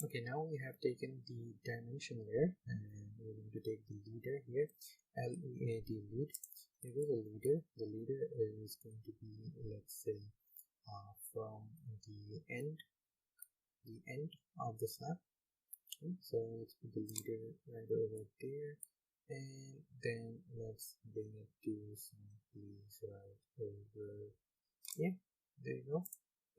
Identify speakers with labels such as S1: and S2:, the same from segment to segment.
S1: Okay, now we have taken the dimension layer and we're going to take the leader here, LEAD, lead. Here goes the leader. The leader is going to be, let's say, from the end of the slab. Okay, so let's put the leader right over there, and then let's bring it to some place right over here. There you go.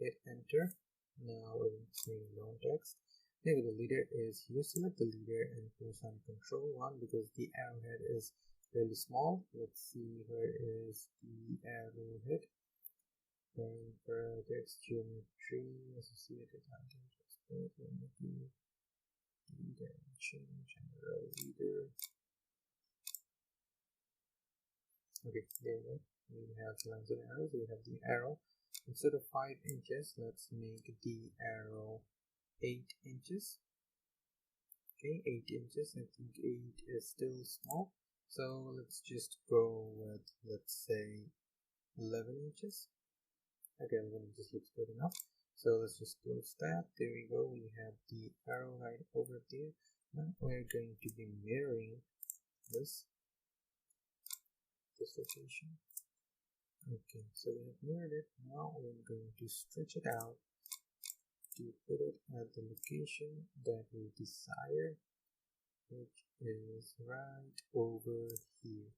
S1: Hit enter. Now we're going to say long text. Here the leader is here. Select the leader and press on Control 1 because the arrowhead is really small. Let's see where is the arrowhead. For text geometry associated items. Dimension general leader. Okay, there you go. We have lines and arrows. We have the arrow. Instead of 5 inches, let's make the arrow 8 inches. Okay, 8 inches. I think 8 is still small. So let's just go with, let's say, 11 inches. Okay, 11 inches looks good enough. So let's just close that. There we go. We have the arrow right over there. Now we're going to be mirroring this location. Okay, so we have mirrored it. Now we're going to stretch it out to put it at the location that we desire, which is right over here.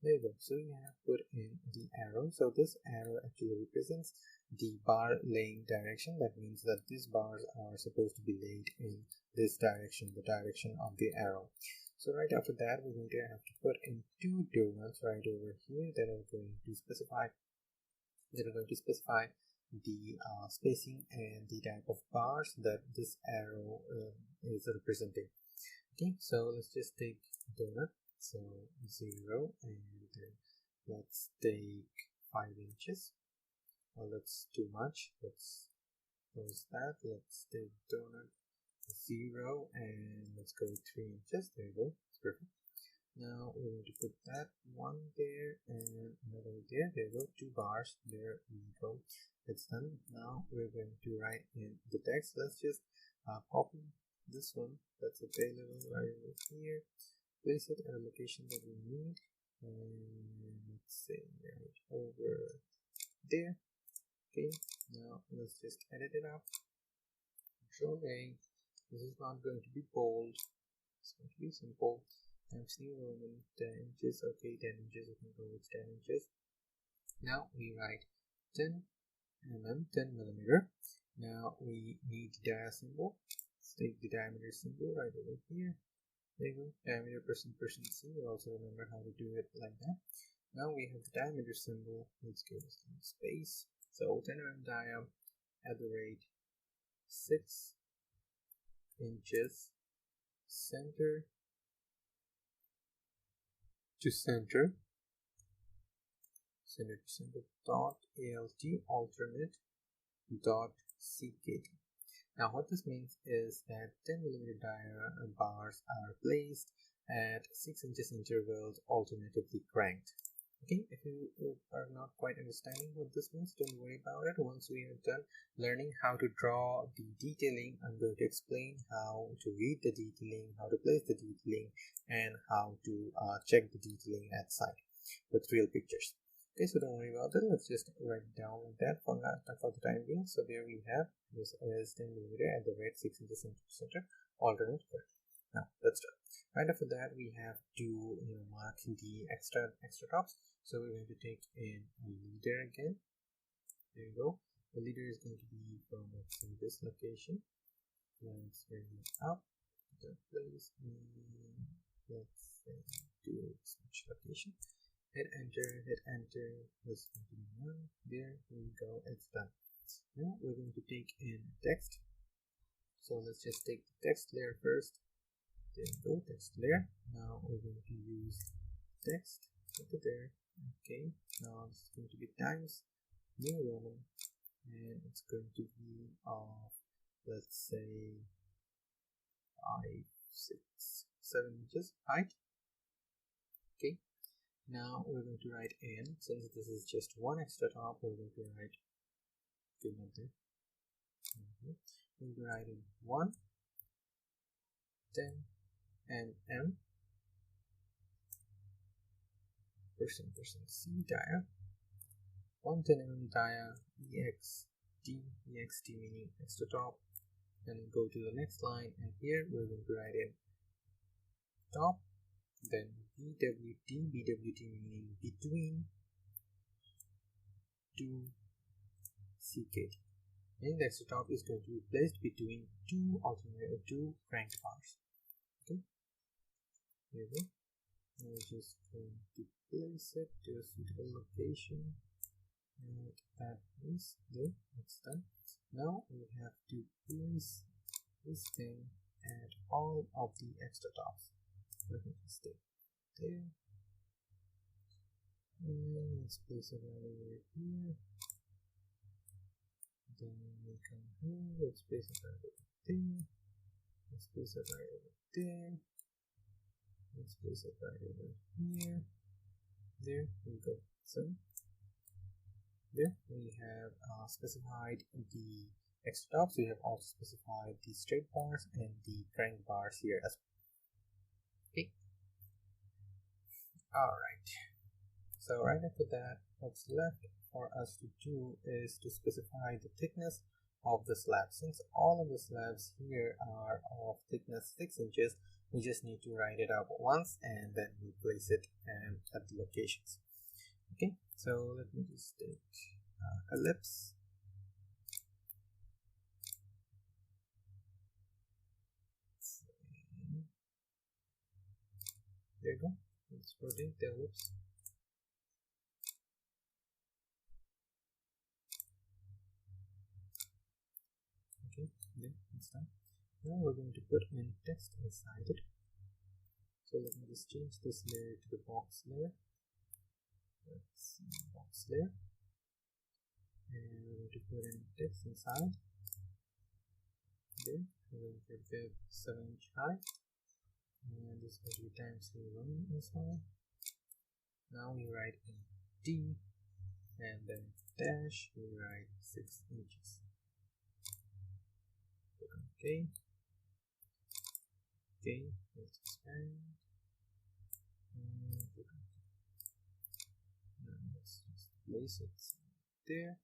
S1: There you go. So we have put in the arrow. So this arrow actually represents the bar laying direction. That means that these bars are supposed to be laid in this direction, the direction of the arrow. So right after that, we're going to have to put in 2 donuts right over here that are going to specify the spacing and the type of bars that this arrow is representing. Okay, so let's just take donut. So 0, and then let's take 5 inches. Well, that's too much. Let's close that. Let's take donut 0, and let's go with 3 inches. There you go. It's perfect. Now we're going to put that one there and another there. There you go. 2 bars. There we go. It's done. Now we're going to write in the text. Let's just copy this one that's available right over here. Place it at a location that we need, and let's say right over there. Okay, now let's just edit it up. Control A. This is not going to be bold, it's going to be simple. Times New Roman 10 inches. Okay, 10 inches, I can go with 10 inches. Now we write 10 mm, 10 millimeter. Now we need the dia symbol. Let's take the diameter symbol right over here. There you go, diameter percent C. You also remember how to do it like that. Now we have the diameter symbol. Let's give it some space. So 10 mm dia at the rate 6 inches, center to center, dot ALT, alternate dot CKD. Now what this means is that 10 mm dia bars are placed at 6 inches intervals, alternatively cranked. Okay, if you are not quite understanding what this means, don't worry about it. Once we are done learning how to draw the detailing, I'm going to explain how to read the detailing, how to place the detailing, and how to check the detailing at site with real pictures. Okay, so don't worry about it. Let's just write it down like that for the time being. So there we have this is 10 mm at the rate 6 inches center, alternate curve. Now that's done. Right after that, we have to mark the extra tops. So we're going to take in a leader again. There you go. The leader is going to be from, let's say, this location. Let's bring it up. The place in, let's say, to switch location. Hit enter, let's go to 1, there we go, it's done. Now we're going to take in text. So let's just take the text layer first. There we go, text layer. Now we're going to use text, put it there. Okay, now it's going to be times New Roman, and it's going to be of, let's say, 5, 6, 7 inches height. Okay. Now we're going to write in, since this is just one extra top, we're going to write, okay, not there. We're going to write in 1, 10 mm %C dia, 110 mm dia ext meaning extra top, then go to the next line, and here we're going to write in top, then BWT meaning between 2 CKD, meaning the extra top is going to be placed between two crank bars. Okay, here we go. We're just going to place it to a suitable location, and that is there. It's done. Now we have to place this thing at all of the extra tops. Let me just stay there, and let's place it right over here. Then we come here, let's place it right over there, let's place it right over there, let's place it right over here. There we go. So there we have specified the extra tops. We have also specified the straight bars and the crank bars here as well. Okay. Alright. So right after that, what's left for us to do is to specify the thickness of the slab. Since all of the slabs here are of thickness 6 inches, we just need to write it out once and then we place it at the locations. Okay, so let me just take ellipse. There you go. Let's rotate the ellipse. Okay, then it's done. Now we're going to put in text inside it. So let me just change this layer to the box layer. Let's see, box layer. And we're going to put in text inside. There, we're going to give 7-inch high. And this is going to be times 1 as well. Now we write in D, and then dash, we write 6 inches. Okay. Okay, let's expand. And let's just place it there.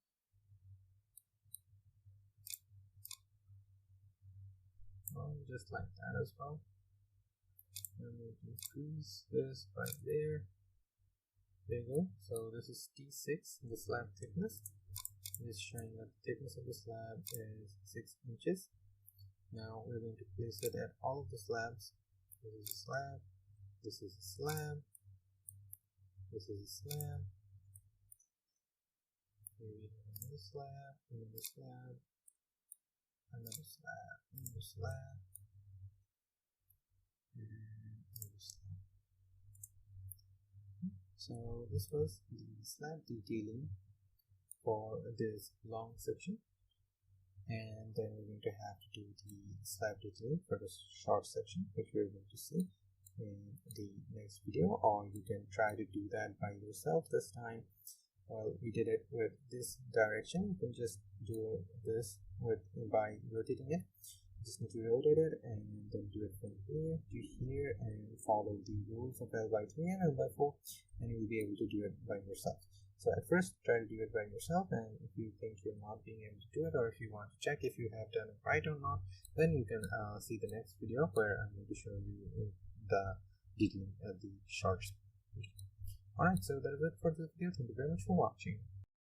S1: Just like that as well. And we'll increase this by there. There you go. So this is T6, the slab thickness. It's showing that the thickness of the slab is 6 inches. Now we're going to place it at all of the slabs. This is a slab. This is a slab. This is a slab. Here we have another slab, another slab, another slab, another slab, and another slab. So this was the slab detailing for this long section, and then we're going to have to do the slab detailing for the short section, which we're going to see in the next video, or you can try to do that by yourself this time. Well, we did it with this direction. You can just do this by rotating it. You just need to rotate it and then do it from here to here and follow the rules of L by 3 and L by 4, and you'll be able to do it by yourself. So at first try to do it by yourself, and if you think you're not being able to do it, or if you want to check if you have done it right or not, then you can see the next video where I'm going to show you the detailing at the short. Alright, so that is it for this video. Thank you very much for watching.